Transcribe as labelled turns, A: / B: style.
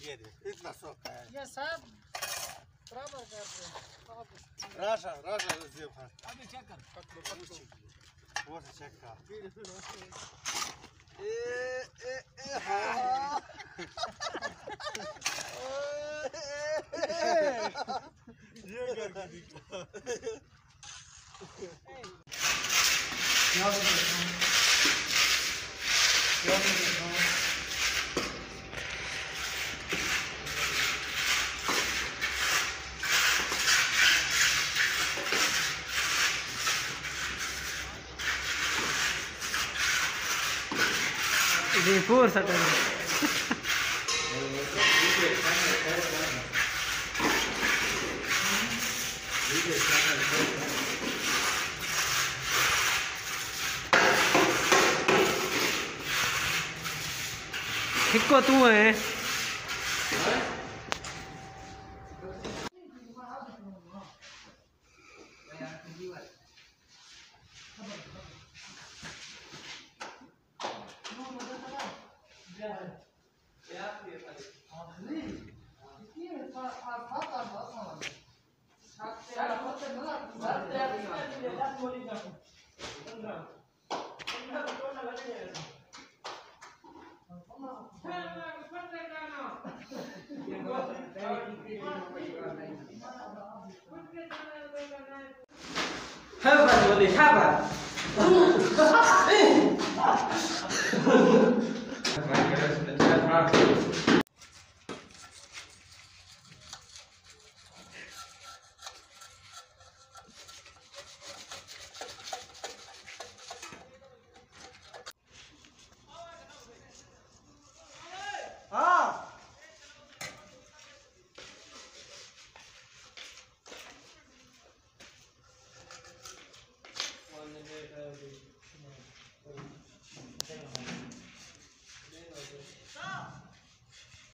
A: ये देखो इतना सोखा है
B: ये सब बराबर कर दो।
A: राशा राशा ये भाई
B: अभी चेक कर पकड़ो
A: वो से चेक कर ए ए ए हाँ ये करके दिखा क्या
C: ini pur satu Hikko tu है Hebat boleh sabar.